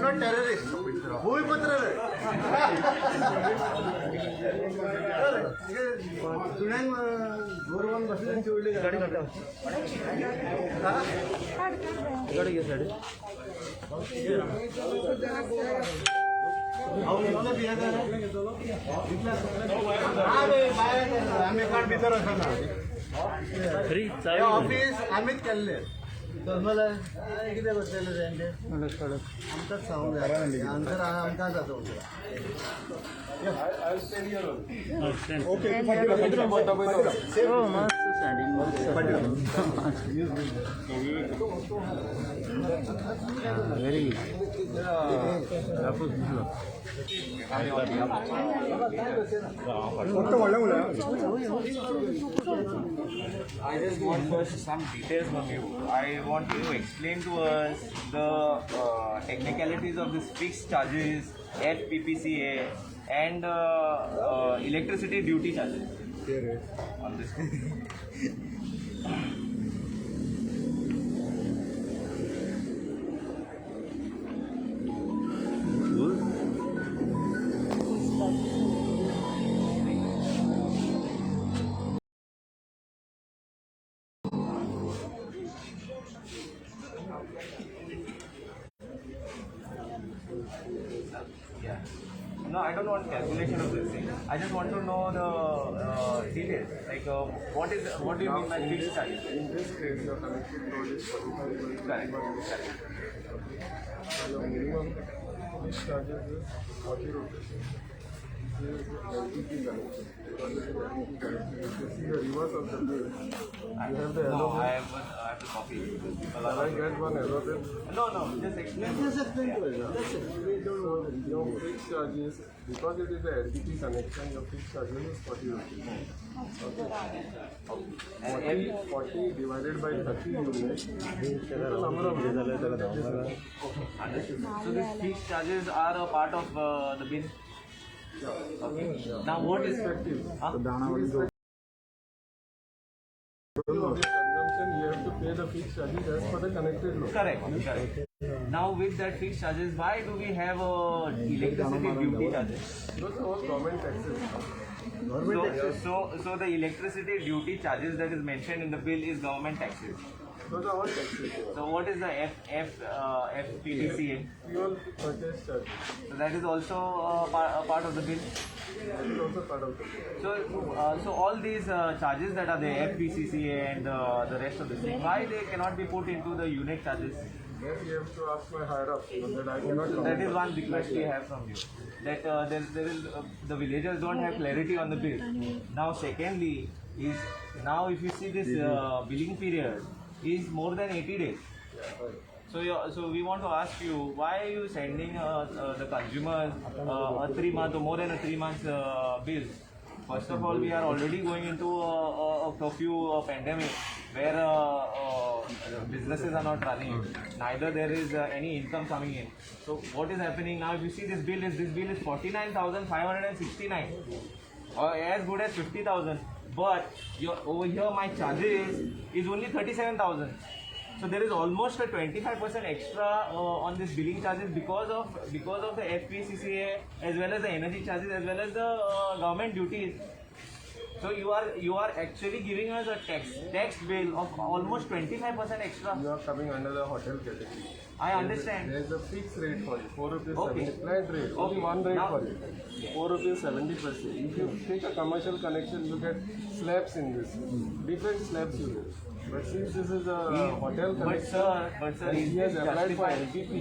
not terrorist. भूमिपुत्र सुनाई गोरवान बसले चिवडले गाडी काढा गाडी घे साडी आम्ही कार्ड भीतर असं ना ऑफिस आम्हीच केले तर मला किती बसलेलं त्यांचे आमचाच सांगून आन्सर आमचा जातो very I just want first some details from you. I want you to explain to us the technicalities of this fixed charges, FPPCA, and electricity duty charges. On this. No, I don't want calculation of this thing. I just want to know the details. Like, what do you mean by fixed charge? In this case, your connected load is 45. Correct. So your minimum fixed charges is 40 rupees. This is LTP connection. Because it is LTP connection. If you see the reverse of the bill, you have the No, error. I have to copy. Shall I get one error bill? No, just explain. So your fixed charges, because it is a LTP connection, your fixed charges is 40 rupees. Okay. 40 divided by 30 units. The number of units. Understood. So these fixed charges are a part of the bill. Okay. Now what is Irrespective huh? of your consumption, you have to pay the fixed charges as per the connected load. Correct. Now with that fixed charges, why do we have electricity duty charges? Those are all government taxes. So the electricity duty charges that is mentioned in the bill is government taxes. Those are all taxes. So what is the FPPCA? Fuel purchase charges. So that is also a part of the bill. That is also part of the bill. So all these charges that are the FPCCA and the rest of the thing, why they cannot be put into the unit charges? Then you have to ask my higher up, that I cannot So that is one request we have from you. That there is the villagers don't have clarity on the bill. Now secondly is now if you see this billing period is more than 80 days. So we want to ask you, why are you sending the consumers a 3 month or more than a 3 months bill? First of all, we are already going into a curfew pandemic where businesses are not running. Neither there is any income coming in. So what is happening now? If you see this bill is 49,569, or as good as 50,000. But over here my charges is only 37,000. So there is almost a 25% extra on this billing charges because of the FPCCA as well as the energy charges as well as the government duties. So you are actually giving us a tax bill of almost 25% extra. You are coming under the hotel category. I understand. There is a fixed rate for you, 4 rupees Okay. 70, flat rate, only one rate Now- for you, 4 rupees 70%. If you take a commercial connection, you get slabs in this, different slabs you get. But since this is a hotel connection, But sir, and he has applied for justified. LTP,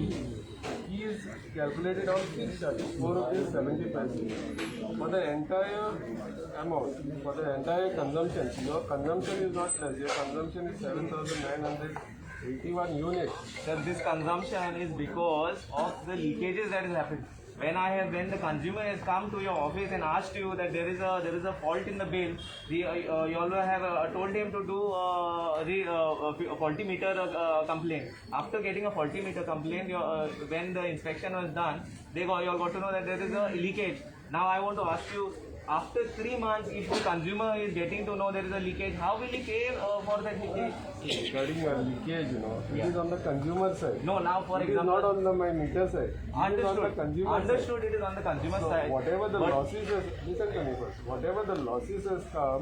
he is calculated on fixed charges, 4 rupees 70%. For the entire amount, for the entire consumption, your consumption is not less, your consumption is 7,981 units. Sir, this consumption is because of the leakages that has happened. When the consumer has come to your office and asked you that there is a fault in the bill, you all have told him to do a faulty meter complaint. After getting a faulty meter complaint, when the inspection was done, you all got to know that there is a leakage. Now I want to ask you, after 3 months, if the consumer is getting to know there is a leakage, how will he pay for that leakage? Regarding leakage, it is on the consumer side. No, now for It is example, not on my meter side. It is on the consumer side. Understood, it is on the consumer So side. whatever the But- losses has, listen to me first. Whatever the losses has come,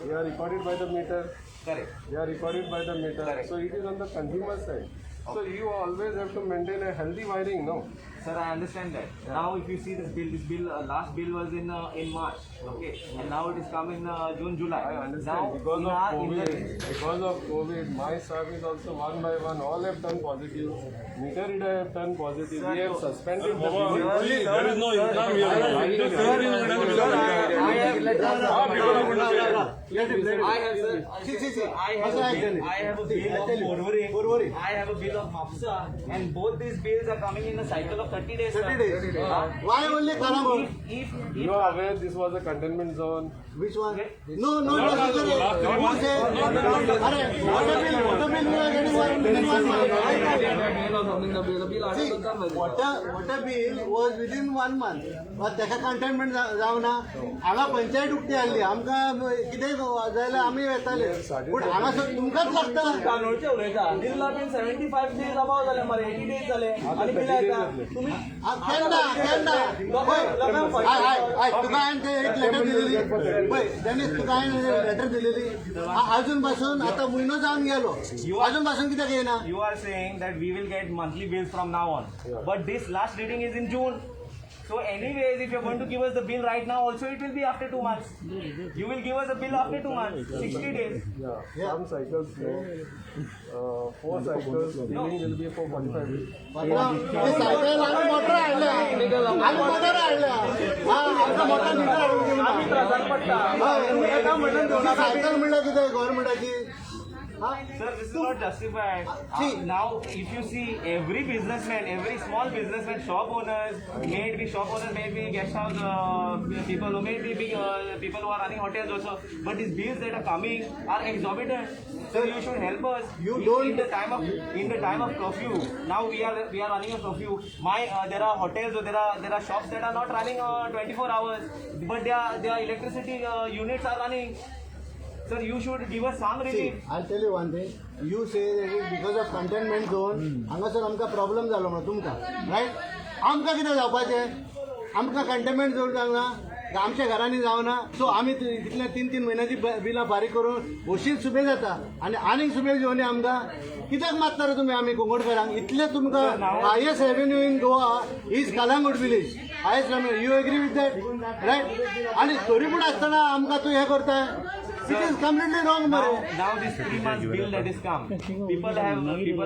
they are recorded by the meter. Correct. They are recorded by the meter. Correct. So it is on the consumer side. So you always have to maintain a healthy wiring, no? Sir, I understand that. Now, if you see this bill, last bill was in March, okay, and now it is come in June, July. I understand. Now, Because in of our- in COVID, the- because of COVID, my staff is also one by one. All have done positive. Meter reader have done positive. We have suspended the billing. There is no income here. I have, sir. I have a bill of Porvorim. I have a bill of Mapsa, and both these bills are coming in a cycle of 30 days. 30 days. Why only Kalamur? If You are aware this was a containment zone. Which one? No, necessary. Who say? Arey, water bill we are getting within 1 month. See, water bill was within 1 month. But त्याका containment जावना. हांगा पंचायत उक्ती हाडली. आमकां कितें जाल्यार आमी येताले. पूण हांगासर तुमकांच लागता. कानोळचे उलयता बिल्ला बीन 75 डेज अबाव जाले मरे 80 डेज जाले आणि बिल येता तुम्ही तुका हांवें ते एक लेटर दिलेली पळय तेणेच तुका हांवें लेटर दिलेली अजून पासून आता म्हयनो जावन गेलो अजून पासून कित्याक येना you are saying that we will get monthly bills from now on, but this last reading is in June. So anyways, if you're going to give us the bill right now, also it will be after 2 months. You will give us a bill after 2 months, 60 days. Yeah, some cycles no. 4 cycles, billing will be for 45 days. Cycle आम्ही motor हाडल्या आम्ही motor हाडल्या आमकां motor meter आम्ही त्रासान पडटा एका म्हणून cycle म्हणल्यार कितें गव्हर्मेंटाची Sir, this is not justified. Now, if you see every businessman, every small businessman, shop owners, may be guest house people, or maybe big people who are running hotels also. But these bills that are coming are exorbitant. So you should help us. In the time of curfew. Now we are running a curfew. There are hotels or there are shops that are not running 24 hours, but their electricity units are running. Sir, you should give us some relief. I'll tell you one thing. You say that it is because of containment zone. हांगासर आमकां problem जालो म्हणून तुमकां right आमकां कितें जावपाचें आमकां containment zone जावना आमच्या घरांनी जावना सो आमी तितल्या 3 म्हयन्याची बिलां फारीक करून बशीन सुबे जाता आनी आनीक सुबे घेवन आमकां कित्याक मारता रे तुमी आमी कोंगडकरांक इतले तुमकां highest revenue in Goa is Calangute village highest revenue you agree with that right आनी तरी पूण आसतना आमकां तूं हें करता It is completely wrong, Mare. Now this 3 months bill that is come, people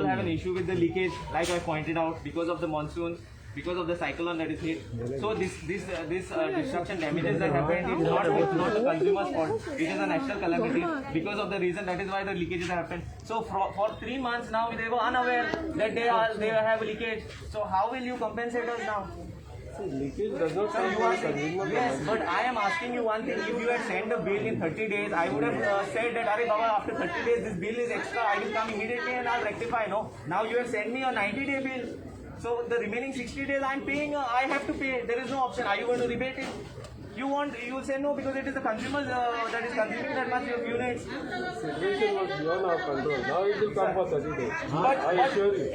have an issue with the leakage, like I pointed out, because of the monsoon, because of the cyclone that is hit. So this destruction damages that happened, it is not the consumer's fault. It is a national calamity because of the reason that is why the leakages happened. So for 3 months now they were unaware that they have leakage. So how will you compensate us now? Leakage does not come from consumer. Yes, but I am asking you one thing. If you had sent the bill in 30 days, I would have said that, Arey Baba, after 30 days, this bill is extra. I will come immediately and I'll rectify. No, now you have sent me a 90-day bill. So the remaining 60 days I'm paying, I have to pay. There is no option. Are you going to rebate it? You will say no because it is the consumers that is consuming that much of units. Situation was beyond our control. Now it will come for 30 days. I assure you.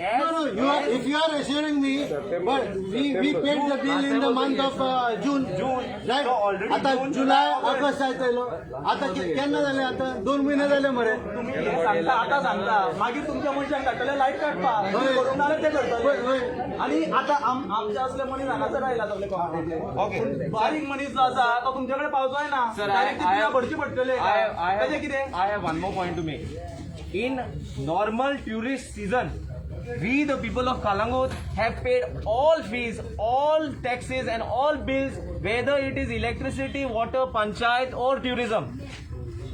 No, if you are assuring me, but we paid the bill in the month of June, right? So already आता June, जुलै August आयतलो आता केन्ना जाले आता 2 महिने जाले मरे तुम्ही हे सांगता आता सांगता मागीर तुमच्या मनशांक काडटले लाईट काडपा करून नाल्यार ते करतले आणि आता आमचे असले मनीस हांगासर आयला सगळे कोणाचे बारीक मनीस जो आसा तो तुमच्याकडे पावचोय ना डायरेक्ट तितल्या भरची पडटले ताजे कितें I have one more point to make. In normal tourist season, we the people of Kalangut have paid all fees, all taxes and all bills, whether it is electricity, water, panchayat or tourism.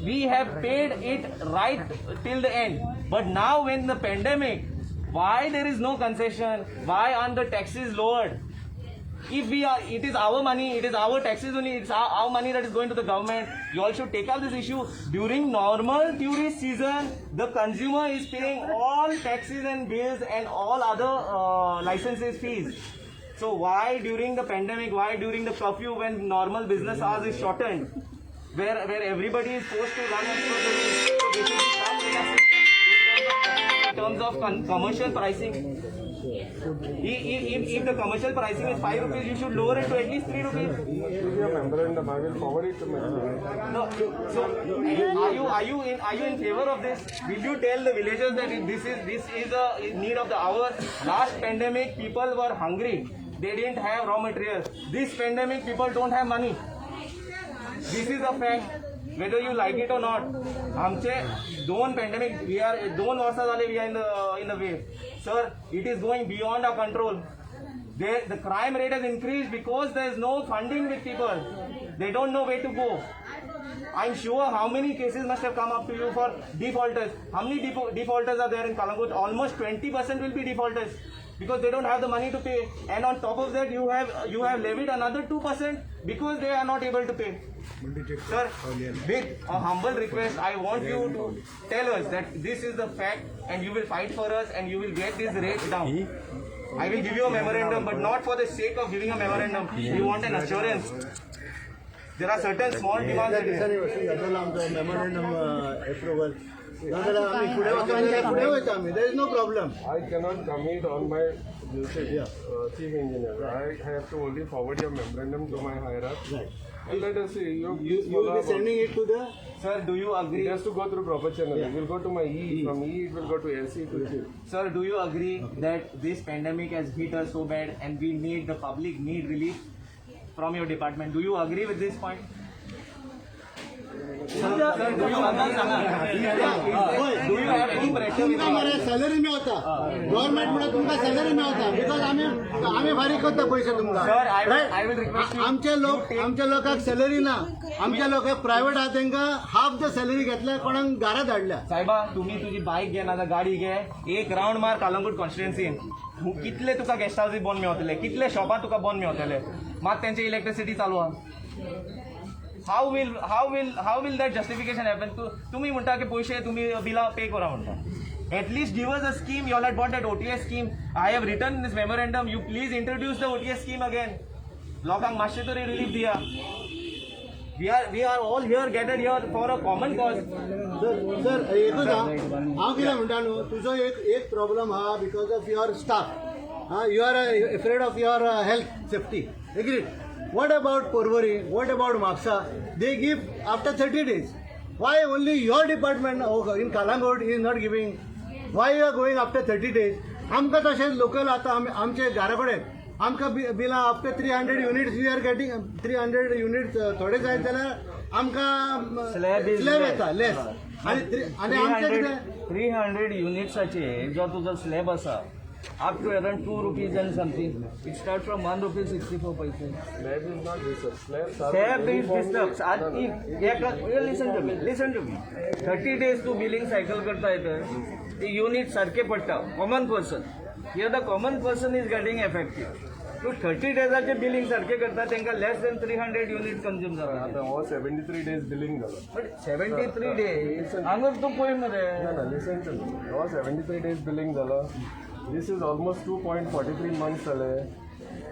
We have paid it right till the end. But now when the pandemic, why there is no concession? Why aren't the taxes lowered? If it is our money, it is our taxes only, it's our money that is going to the government. You all should take up this issue. During normal tourist season, the consumer is paying all taxes and bills and all other licenses fees. So why during the pandemic, why during the curfew when normal business hours is shortened, where everybody is forced to run as per the rules, so there should be some relaxation in terms of commercial pricing. If the commercial pricing is 5 rupees, you should lower it to at least 3 rupees. Give me a memorandum. I will forward it to my team. No, so are you in favor of this? Will you tell the villagers that this is a need of the hour? Last pandemic, people were hungry. They didn't have raw materials. This pandemic, people don't have money. This is a fact. Whether you like it or not, आमचे दोन pandemic, we are 2 वर्ष झाले we are in the wave. Sir, it is going beyond our control. The crime rate has increased because there is no funding with people. They don't know where to go. I'm sure how many cases must have come up to you for defaulters. How many defaulters are there in Kalangut? Almost 20% will be defaulters because they don't have the money to pay. And on top of that, you have levied another 2% because they are not able to pay. Sir, with a humble request, I want you to tell us that this is the fact and you will fight for us and you will get this rate down. I will give you a memorandum, but not for the sake of giving a memorandum. We want an assurance. There are certain small demands that memorandum approval. There is no problem. I cannot commit on my usage, chief engineer. I have to only forward your memorandum to my higher ups. Right. And let us see. You will be sending it to the. Sir, do you agree? It has to go through proper channel. It will go to my E. From E, it will go to SE to chief. Sir, do you agree that this pandemic has hit us so bad and we need the public need relief from your department? Do you agree with this point? Sir, do you have any pressure with तुमका salary मेळता government म्हणून तुमका salary मेळता because आम्ही फारीक करता पैसे तुमका Sir, I will request you. आमच्या लोकांक सॅलरी ना आमच्या लोकांक प्रायव्हेट आहा तांकां हाफ द सॅलरी घेतल्या कोणाक घरा धाडल्या साहेबा तुम्ही तुझी बाईक घे ना गाडी घे एक राउंड मार कालंगूट कॉन्स्टिट्युएन्सीन कितले तुका गेस्ट हाऊस बंद मेळटले कितले शॉपा तुका बंद मेळटले मात त्यांची इलेक्ट्रिसिटी चालू आहा How will that justification happen? तुम्ही म्हणता की पैसे तुम्ही बिला पे करा म्हणता. At least give us a scheme. You all had bought that OTS scheme. I have written this memorandum. You please introduce the OTS scheme again. लोकांक मातशे तरी relief दिया. We are all here gathered here for a common cause. Sir एकूच हांव कितें म्हणटा न्हू तुजो एक प्रॉब्लम आहा because of your staff you are afraid of your health safety agreed. What about Porvorim? What about Maksa? They give after 30 days. Why only your department in Kalangut is not giving? Why you are going after 30 days? आमकां तशेंच local आतां आमचे घरा कडेन आमकां बिलां after 300 units we are getting 300 units थोडे जायत जाल्यार आमकां स्लॅब येता लेस आनी आमचें कितें 300 युनिट्साचे जो तुजो स्लॅब आसा up to around 2 rupees and something. It starts from 1 rupee 64 paise. Slab is not this. Slabs are. Slab is disturbed. Listen to me. 30 days to billing cycle करता येतं. The unit सारखे पडटा. Common person. Here the common person is getting affected. तो 30 डेजाचे billing सारखे करता त्यांना लेस than 300 unit consume जाता. आता हो 73 days billing झालं. बट 73 डेज हांगर तू पळय मरे. Listen to me. हो 73 days billing झालं. This is almost 2.43 months away.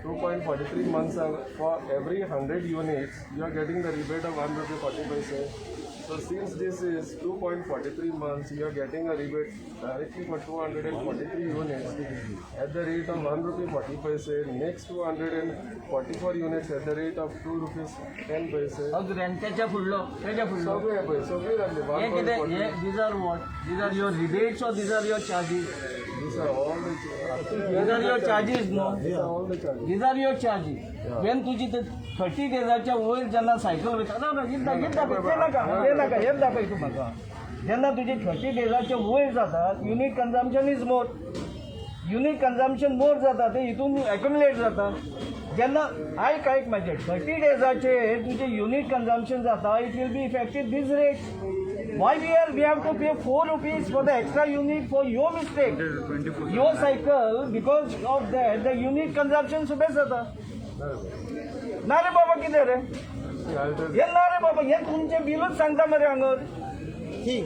2.43 months for every 100 units, you are getting the rebate of 1 rupee 40 paise. So since this is 2.43 months, you are getting a rebate directly for 243 units at the rate of 1 rupee 40 paise. Next 244 units at the rate of 2 rupees 10 paise. अजून रेंटाच्या फुडलो त्याच्या फुडलो सगळे पळय सगळे लागले. हे कितें these are what? These are your rebates or these are your charges? These are all the These are your charges, no? these are all the charges. These are your charges. When तुझी 30 डेजाच्या वयर जेन्ना cycle वयता ना हेच दाखय तूं म्हाका जेन्ना तुजी 30 डेजाच्या वयर जातात unit consumption is more unit consumption more जाता ते हितून एक्युमुलेट जाता जेन्ना आयक म्हाजे 30 डेजाचे तुजे युनिट कन्जम्पशन जाता it will be affected this rate. Why we have to pay 4 rupees for the extra unit for your mistake, your cycle? Because of that, the unit consumption सुबह जाता. ना रे बाबा कितें रे हे ना रे बाबा हे तुमचे बिलूच सांगता मरे हांगर हे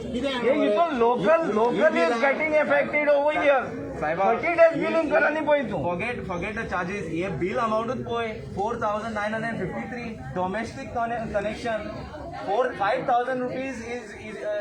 हितून local is getting affected over here. 30 days billing करा नी पळय तू. Forget the charges. ये bill amount पळय 4,953. Domestic connection 5,000 rupees is a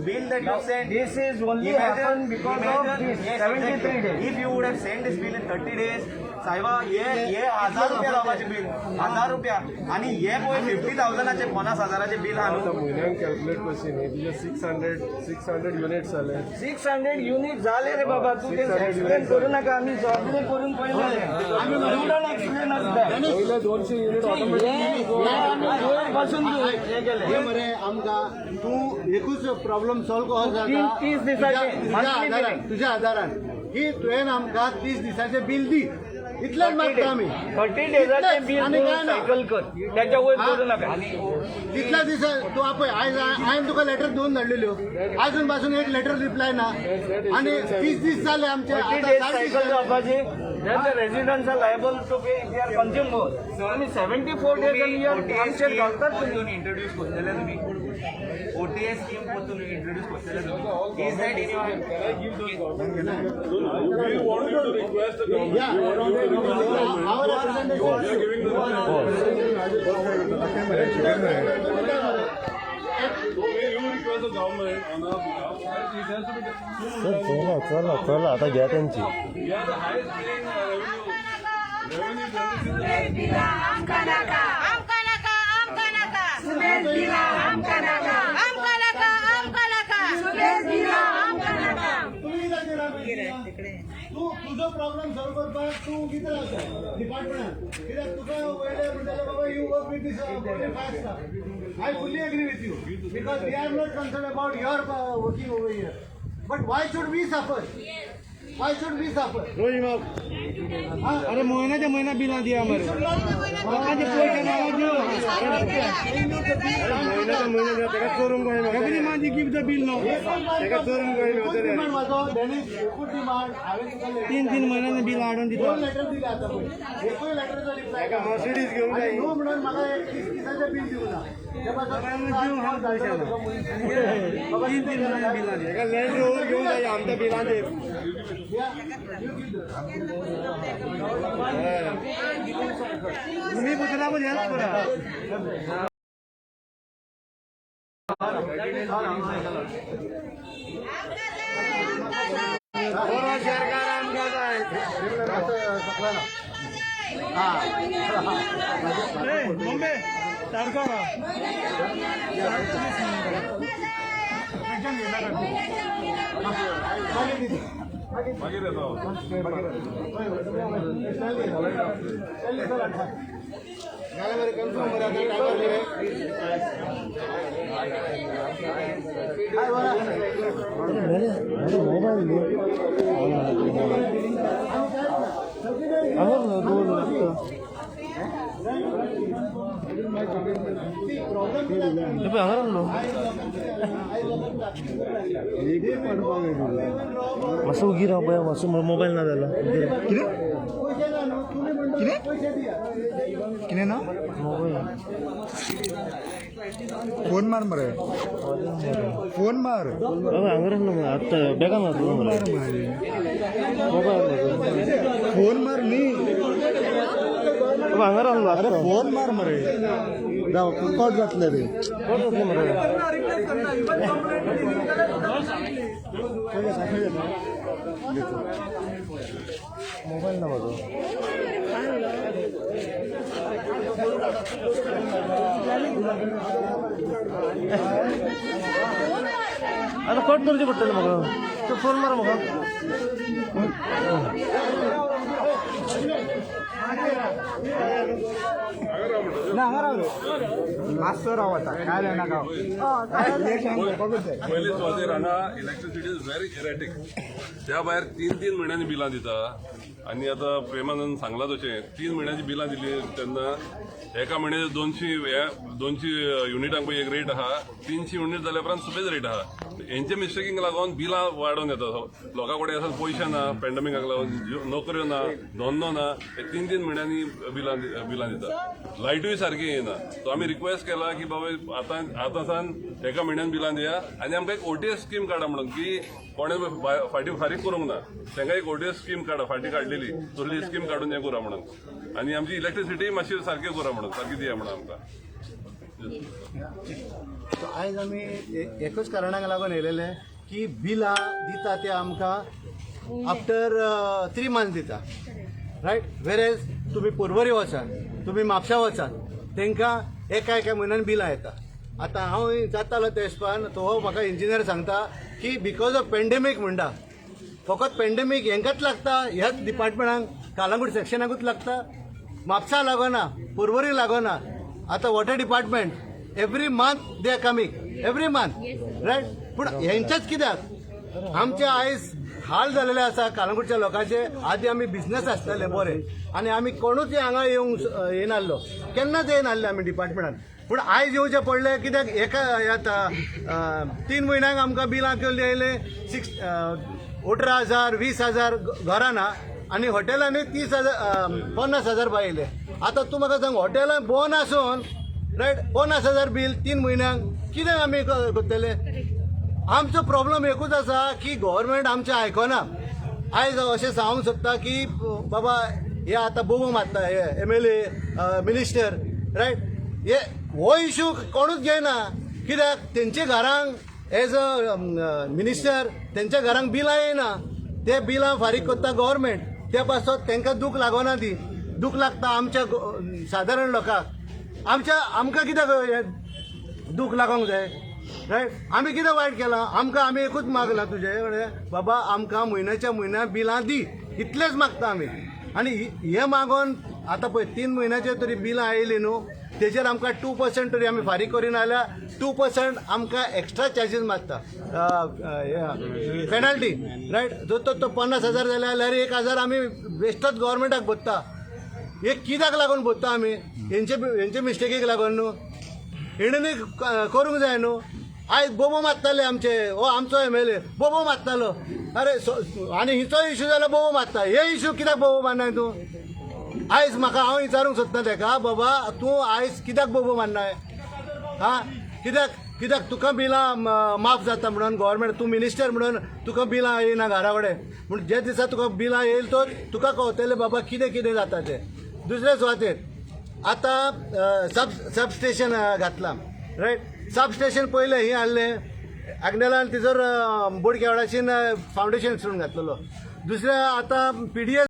bill that you sent. This is only happened because of this Yes, 73 exactly. days. If you would have sent this bill in 30 days, साहेबा ये 1000 रुपया लावाचे bill 1000 रुपया आणि ये पळय 50,000चे 50,000चे bill आता आणून म्हयन्याक कॅल्क्युलेट करची न्ही तुजे 600 युनिट्स जाले 600 युनिट झाले रे बाबा. तू ते एक्सप्लेन करू नका. आम्ही सगळे करून पहिले आम्ही म्हणून एक्सप्लेन असता. पहिले 200 युनिट ऑटोमॅटिक पासून तू हे केले. हे मरे आमका तू एकूच प्रॉब्लेम सॉल्व कसा जाता 30 दिसाचे monthly billing. तुझ्या आधारान की तुवें आमकां 30 दिसाचे बिल दी इतलेच मागता आमी 30 डेजाचे बिल आणि काय ना. सायकल कर. त्याच्या वयर करू नका. तितल्या दिसा तू आपय आयज हांवें तुका लेटर 2 धाडलेल्यो अजून पासून एक लेटर रिप्लाय ना आणि 30 दीस जाले आमचे 30 आता days 60 दीस cycle जावपाची. Then the residents are liable to pay if they are consumer. आणि 74 days and year आमचे घालतात तुम्ही. इंट्रोड्यूस करतले तुम्ही OTS स्कीम परतून इंट्रोड्यूस करतले तुम्ही is that in We want you to request the government. Yeah. We want you to request the government. Our We are giving the So you request the government on our behalf. It has to be done. चला आता घ्या त्यांची. We are the highest paying revenue generation. आमका नका सुबेज दिला आमका नका सुबेज दिला आमका नका. तू तुझो प्रॉब्लेम सॉल्व करपाक तू कितें आसा डिपार्टमेंटान कित्याक तुका वयले म्हणटाले बाबा you work with this fast I fully agree with you because we are not concern about your working over here but why should we suffer why should we suffer अरे महिन्याच्या महिना बिल दिया मरे लोकांचे पैसे नाव देऊ महिन्याच्या महिना त्याला चोरून काय every month give the bill no त्याला चोरून काय डिमांड माझो डेनिस एकूच डिमांड हांवें 3 महिन्याने बिल हाडून दितो लेटर दिले आता पण एकूय लेटरचा रिप्लाय का मर्सिडीज घेऊन काय नो म्हणून मला 30 दिवसाचे बिल देऊ ना एका लँड रोवर घेऊन जाय आमच्या बिलांचे तुम्ही पुतळामध्ये हेल्प करा सरकार मुंबई सरकार मागीर येता. मातसो उगी राव पळय मातसो मोबाईल ना जालो किने ना मोबाईल फोन मार मरे फोन मार हांगर आत्ता बेगान मोबाईल फोन मार नी हांगर आणलो अरे फोन मार मरे कट जातले रे मोबाईल ना माझो आता कट करचे पडटले म्हाका फोन मार म्हाका ना मास्टर राव आता काय जाणा गाव पयलीं स्वाती हांगा इलेक्ट्रिसिटी इज व्हेरी इरेटिक. त्या भायर 3 महिन्यांनी बिलां दिता आनी आतां प्रेमानंद सांगला तशें 3 महिन्याची बिलां दिली तेन्ना एका म्हयन्याचे 200 युनिटांक पळय एक रेट आहा 300 युनिट जाल्या उपरांत सुबेज रेट आहा. हेंचे मिस्टेकींक लागून बिलां वाडोवन येता. लोकां कडेन आतां पयशे ना पॅन्डेमिकाक लागून नोकऱ्यो ना नोंदो ना हे 3 महिन्यांनी बिलां दिता. लायटूय सारकी येना. सो आमी रिक्वेस्ट केला की बाबा आतां सान एका म्हयन्यान बिलां दिया आनी आमकां एक ओटीएस स्कीम काडा म्हणून की कोणें फाटीं फारीक करूंक ना तांकां एक ओटीएस स्कीम काडा फाटीं काडलेली तसली स्कीम काडून हें करा म्हणून आनी आमची इलेक्ट्रिसिटी मातशी सारकी करा म्हणून सारकी दिया म्हणून आमकां. सो आयज आमी एकूच कारणाक लागून येयलेले की बिलां दिता ते आमकां आफ्टर 3 months दिता, रायट. वेरेज तुमी पर्वरी वचात, तुमी म्हापसा वचात, तांकां एका म्हयन्यान बिलां येता. आतां हांव जातालो ते हिसपान तो म्हाका इंजिनियर सांगता की बिकॉज ऑफ पेंडेमीक म्हणटा फकत पेंडेमीक हेंकाच लागता, ह्याच डिपार्टमेंटाक कालांगूट सेक्शनाकूच लागता, म्हापसा लागना, पर्वरी लागना. आतां water department every month they are coming every month, right. पूण हेंच्याच कित्याक आमचे आयज हाल जालेले आसा कालांगूटच्या लोकांचे. आदी आमी बिझनेस आसताले बरे आनी आमी कोणूच हांगा येवंक येनासलो, केन्नाच येनासले आमी डिपार्टमेंटान. पूण आयज येवचें पडलें कित्याक एका येता 3 म्हयन्याक आमकां बिलां केल्ली येयले 18,000 20,000 घरां ना आनी हॉटेलांनी 50,000 भाय येयले. आतां तूं म्हाका सांग हॉटेलां बंद आसून रायट 50,000 बील 3 म्हयन्याक कितें आमी करतले. आमचो प्रॉब्लेम एकूच आसा की गव्हर्मेंट आमचें आयकना. आयज अशें सांगूंक सोदता की बाबा हे आतां बोबो मारता हे MLA मिनिस्टर, रायट. हो इशू कोणूच घेयना कित्याक तेंच्या घरांक एज अ मिनिस्टर तेंच्या घरांक बिलां येयना. ते बिलां फारीक करता गव्हर्मेंट. ते पासत तांकां दूख लागना ती दूख लागता आमच्या सादारण लोकांक. आमकां कित्याक दूख लागोंक जाय, रायट. आमी कितें वायट केलां. आमी एकूच मागलां तुजे कडेन बाबा आमकां म्हयन्याच्या म्हयन्या बिलां दी, इतलेंच मागता आमी. आनी हे मागोन आतां पळय 3 म्हयन्याचे तरी बिलां आयली न्हू, तेजेर आमकां 2% तरी आमी फारीक करिना जाल्यार 2% आमकां एक्स्ट्रा चार्जीस मागता पेनल्टी, रायट. जो तो 50,000 जाल्यार 1,000 आमी बेश्टोच गव्हर्मेंटाक भरता. हे कित्याक लागून भरता आमी. हेंचे मिस्टेकीक लागून न्हू. हेणेंनी करूंक जाय न्हू. आयज बोबो मारताले आमचे हो आमचो MLA बोबो मारतालो. अरे आनी हिचो इशू जाल्यार बोबो मारता. हे इशू कित्याक बोबो मारनाय तूं. आयज म्हाका हांव विचारूंक सोदता ताका बाबा तूं आयज कित्याक बोबो मारनाय. कित्याक तुका बिलां माफ जाता म्हणून गव्हर्मेंट तूं मिनिस्टर म्हणून तुका बिलां येयना घरा कडेन. पूण जे दिसा तुका बिलां येयल तो तुका कळटलें बाबा कितें जाता तें. दुसरे सुवातेर आतां सबस्टेशन घातलां, रायट. सबस्टेशन पयलें ही हाडलें आग्नेलान तिजोर बोडकेवाडाच्यान फावंडेशन स्टोन घातलेलो. दुसरें आतां PDS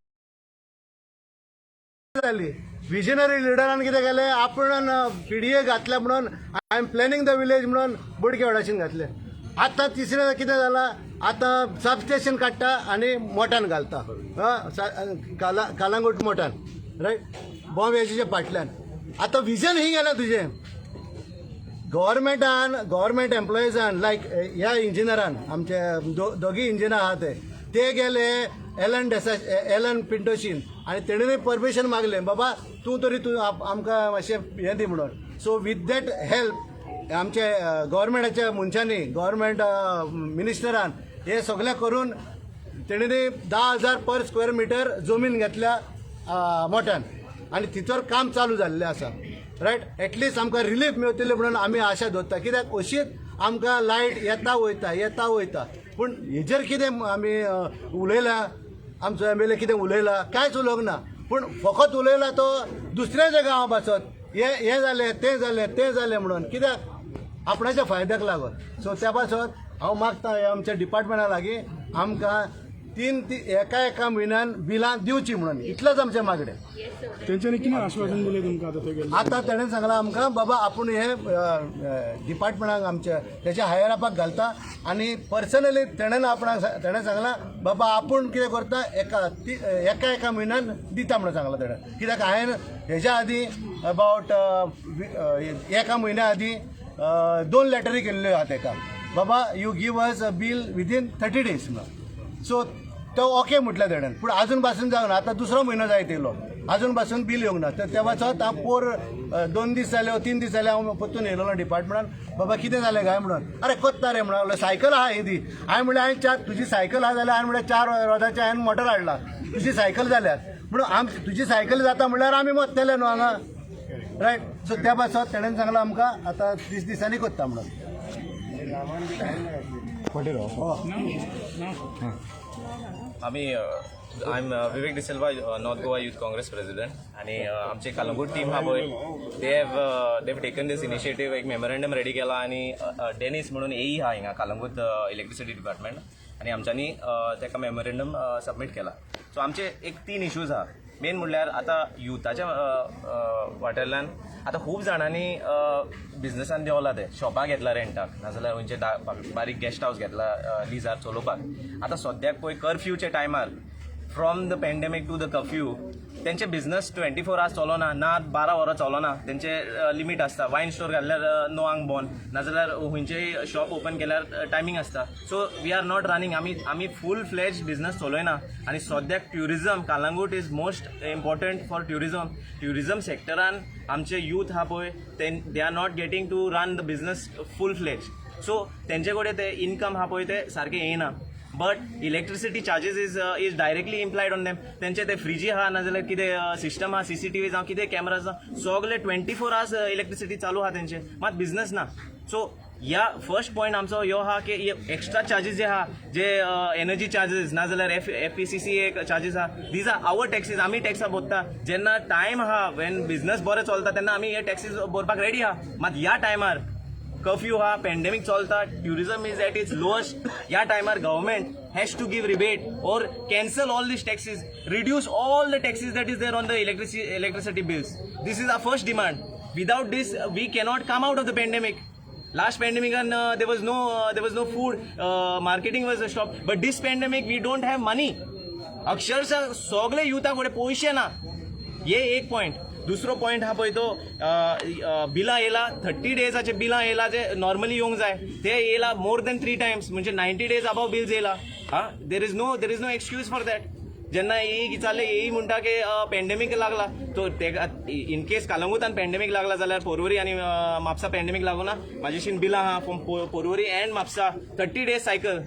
जाली. विजनरी लिडरान कितें केलें आपण PDA घातल्या म्हणून I am planning the village म्हणून बोडकेवाडाच्यान घातलें. आतां तिसरें कितें जालां आतां सबस्टेशन काडटा आनी मोटान घालता कालांगूट मोटान, रायट. बॉम्ब एजीच्या फाटल्यान. आतां विजन ही गेलें तुजें गव्हर्मेंट एम्प्लॉइजान लायक ह्या इंजिनियरान आमचे दोगी इंजिनियर आहात ते गेले एलन पिंटोशीन आनी तेणेंय परमिशन मागलें बाबा तूं आमकां मातशें हें दी म्हणून. सो वीथ दॅट हेल्प आमचे गव्हर्मेंटाच्या मनशांनी गव्हर्मेंट मिनिस्टरान हे सगळें करून तेणेंनी 10,000 पर स्क्वेअर मिटर जमीन घेतल्या मोट्यान आनी तिचोर काम चालू जाल्लें आसा, रायट. एटलिस्ट आमकां रिलीफ मेळटलें म्हणून आमी आशा दवरता. कित्याक अशीच आमकां लायट येता वयता. पूण हेजेर कितें आमी उलयलां आमचो MLA कितें उलयला कांयच उलोवंक ना. पूण फकत उलयला तो दुसऱ्याच्या गांवा पासत हें जालें म्हणून कित्याक आपणाच्या फायद्याक लागून. सो त्या पासत हांव मागता आमच्या डिपार्टमेंटा लागीं आमकां 3 एका म्हयन्यान बिलां दिवची म्हणून इतलेंच आमचें मागणें. तेंच्यांनी कितें आश्वासन दिलें तुमकां आतां तेणें सांगलां आमकां बाबा आपूण हे डिपार्टमेंटाक आमच्या तेच्या हायर अपाक घालता आनी पर्सनली तेणें सांगलां बाबा आपूण कितें करता एका म्हयन्यान दिता म्हणून सांगलां तेणें. कित्याक हांवें हेज्या आदीं अबावट एका म्हयन्या आदीं 2 लेटरी केल्ल्यो आहा ताका बाबा you give us a bill within 30 days म्हणून. सो तो ओके म्हटलं तेणें. पूण आजून पासून जावना. आतां दुसरो म्हयनो जायत येयलो. अजून बिल येवंक ना तर तेव्हाचोच हांव पोर 2 दीस जाले 3 दीस जाले हांव परतून येयलो डिपार्टमेंटान बाबा कितें जालें काय म्हणून अरे कोत्ता रे म्हणून सायकल आहा ही दी हांवें म्हणलें हांवें तुजी सायकल आहा जाल्यार हांवें म्हणलें 4 रोदाचें हांवें मोटर हाडला तुजी सायकल जाल्यार म्हणून तुजी सायकल जाता म्हणल्यार आमी मोत्तले न्हू हांगा रायट सो त्या पासत तेणेन सांगलां आमकां आतां 30 दिसांनी कोत्ता म्हणून I am Vivek D'Silva north Goa youth Congress president आणि आमचे कलंगूट टीम हा पळय they have taken this initiative एक मेमोरेंडम रेडी केला आणि डेनिस म्हणून एई हा हिंगा कलंगूट इलेक्ट्रिसिटी डिपार्टमेंट आणि आमच्यांनी तेका मेमोरेंडम सबमीट केला सो आमचे एक 3 इश्यूज आहा मेन म्हणल्यार आतां युथाच्या वाटेंतल्यान आतां खूब जाणांनी बिझनसान देंवला ते शॉपां घेतला रेंटाक नाजाल्यार खंयचे बारीक गेस्ट हावस घेतला लिजार चलोवपाक आतां सद्याक पळय कर्फ्यूच्या टायमार from the pandemic to the curfew तेंचे बिझनस 24 hours चलोना ना 12 वरां चलोना तेंचे लिमीट आसता वायन स्टोर घातल्यार 9 आंक बंद नाजाल्यार खंयचेय शॉप ओपन केल्यार टायमींग आसता so we are not running आमी फूल फ्लेज बिझनस चलोयना आनी सद्याक tourism Calangute is most important for tourism सेक्टरान आमचे यूथ हा पळय they are not getting to run the business full fledge so तेंचे कडेन ते इनकम हा पळय ते सारकें येयना but electricity charges is directly employed on them तेंचे ते फ्रिजी आहा नाजाल्यार कितें सिस्टम आहा CCTV जावं कितें कॅमेराज आहा सगळे 24 hours इलेक्ट्रिसिटी चालू आहा तेंचे मात बिझनस ना सो ह्या फर्स्ट पॉयंट आमचो ह्यो आहा की एक्स्ट्रा चार्जीस जे आहा जे एनर्जी चार्जीस नाजाल्यार FPCC चार्जीस आहा दीज आर आवर टॅक्सीस आमी टॅक्सां भरता जेन्ना टायम आहा वेन बिझनस बरें चलता तेन्ना आमी हे टॅक्सीस भरपाक रेडी आहा मात ह्या टायमार कर्फ्यू हा पॅन्डेमीक चलता tourism is at its lowest ह्या टायमार government has to give rebate or cancel all these taxes reduce all the taxes that is there on the electricity bills this is our first demand without this we cannot come out of the pandemic last पॅन्डेमिकान there was no food marketing was stopped but this pandemic we don't have money अक्षरशः सगळे युथा कडेन पयशे ना हे एक point दुसरो point हा पळय तो बिलां येयला 30 डेजाचे बिलां येयला जे नॉर्मली येवंक जाय ते येयला मोर दॅन 3 times म्हणजे 90 days अबाव बिल्स येयला हा there is no excuse for that जेन्ना येई चालले येई म्हणटा की पॅन्डेमीक लागला तो इन केस कलंगूटान पॅन्डेमीक लागला जाल्यार पोरवरी आनी म्हापसा पॅन्डेमीक लागूना म्हाजेशीन बिलां आहा from Porvorim and Mapusa 30 days cycle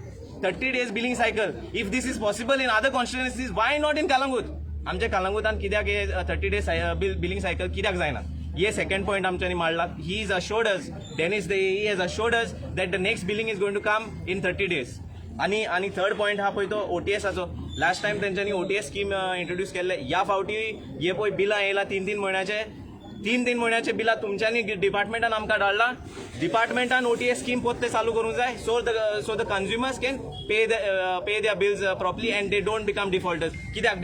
30 days billing cycle if this is possible in other constituencies why not in Calangute आमच्या कलंगूटान कित्याक 30 days बिलिंग सायकल कित्याक जायना हे सेकंड पॉयंट आमच्यांनी मांडला he is assured us Dennis he has assured us that the next billing is going to come in 30 days आणि third point हा पळय तो OTSाचो लास्ट टायम तेंच्यांनी OTS स्कीम इंट्रोड्यूस केल्ले ह्या फावटी हे पळय बिलां येयला 3 महिन्याचे बिलां तुमच्यांनी डिपार्टमेंटान आमकां धाडला डिपार्टमेंटान OTS स्कीम पोत्ते चालू करूंक जाय so the consumers can pay their bills properly and they don't become defaulters कित्याक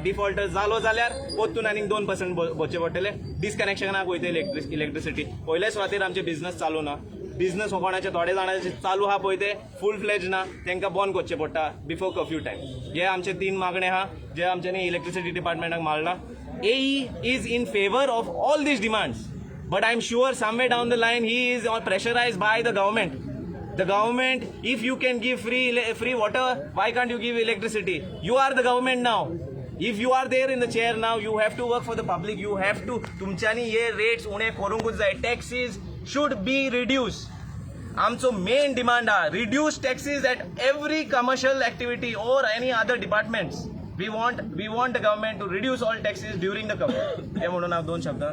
डिफॉल्टर जालो जाल्यार पोत्तून आनीक 2% भरचे पडटले डिस्कनेक्शनाक वयता इलेक्ट्रिसिटी पयले सुवातेर आमचे बिझनस चालू ना बिझनस कोणाचे थोडे जाणांचे चालू आहा पळय ते फूल फ्लेज ना तांकां बंद करचें पडटा बिफोर कर्फ्यू टायम हे आमचे 3 मागणे आहा जे आमच्यांनी इलेक्ट्रिसिटी डिपार्टमेंटाक मारला AE is in favor of all these demands but I'm sure somewhere down the line he is pressurized by the government. The government, if you can give free water, why can't you give electricity? You are the government now. If you are there in the chair now, you have to work for the public. You have to तुमच्यांनी हे rates उणे करूंकूच जाय. Taxes should be reduced. आमचो main demand आहे reduce taxes at every commercial activity or any other departments. We want the government to reduce all taxes during the curfew. हे म्हणून हांव 2 शब्द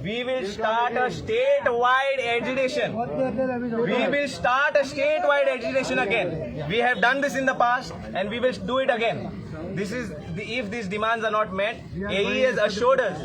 We will start a statewide agitation. We will start a statewide agitation again. We have done this in the past and we will do it again. If these demands are not met, AE has assured us.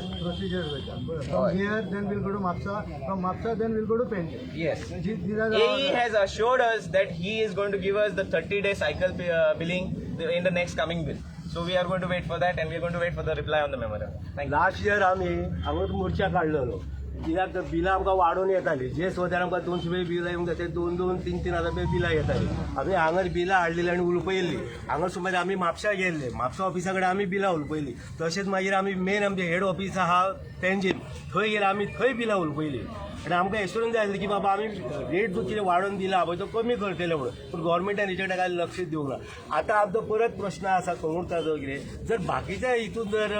From here, then we'll go to Mapsa. From Mapsa, then we'll go to Pendle. Yes. These are the AE has assured us that he is going to give us the 30-day cycle billing in the next coming bill. So we are going to wait for that and we are going to wait for the reply on the memorandum. Thank you. Last year आम्ही हांगा मोर्चा काढलेलो कित्याक तर बिलां आमकां वाडोवन येतालीं जे सुद्दां आमकां 200 रुपया बिलां येवंक जाय ते 2-2, 3-3 हजार रुपया बिलां येतालीं आमी हांगर बिलां हाडलेलीं आनी उलपयल्लीं हांगा सुमार आमी म्हापशा गेल्ले म्हापसा ऑफिसा कडेन आमी बिलां उलपयलीं तशेंच मागीर आमी मेन आमचें हेड ऑफिस आहा पेन्जीम थंय गेले आमी थंय बिलां उलपयलीं आनी आमकां एश्योरन्स जाय आसली की बाबा आमी रेट जो कितें वाडोवन दिला पळय तो कमी करतले म्हणून पूण गव्हर्मेंटान हेच्या काय लक्ष दिवंक ना आतां आमचो परत प्रश्न आसा कोंगुडकाचो कितें जर बाकीच्या हितून जर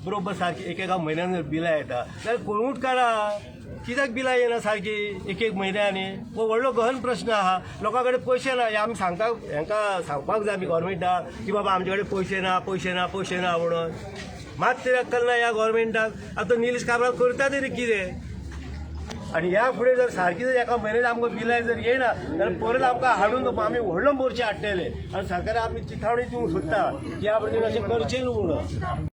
बरोबर सारकी एकेका म्हयन्यान जर बिलां येता जाल्यार कोंगुडकारां कित्याक बिलां येना सारकी एक म्हयन्यांनी हो व्हडलो गहन प्रश्न आहा लोकां कडेन पयशे ना हे आमी सांगता हांकां सांगपाक जाय आमी गव्हर्मेंटाक की बाबा आमचे कडेन पयशे ना म्हणून मात तरी अक्कल ना ह्या गव्हर्मेंटाक आतां निलेश काब्राल करता तरी कितें आनी ह्या फुडें जर सारकी जर एका म्हयन्यान आमकां बिलां जर येना जाल्यार परत आमकां हाडून आमी व्हडलो मोर्चे हाडटले आनी सरकाराक आमी चिथावणी दिवंक सोदता की ह्या फुडें अशें करचें न्हू म्हणून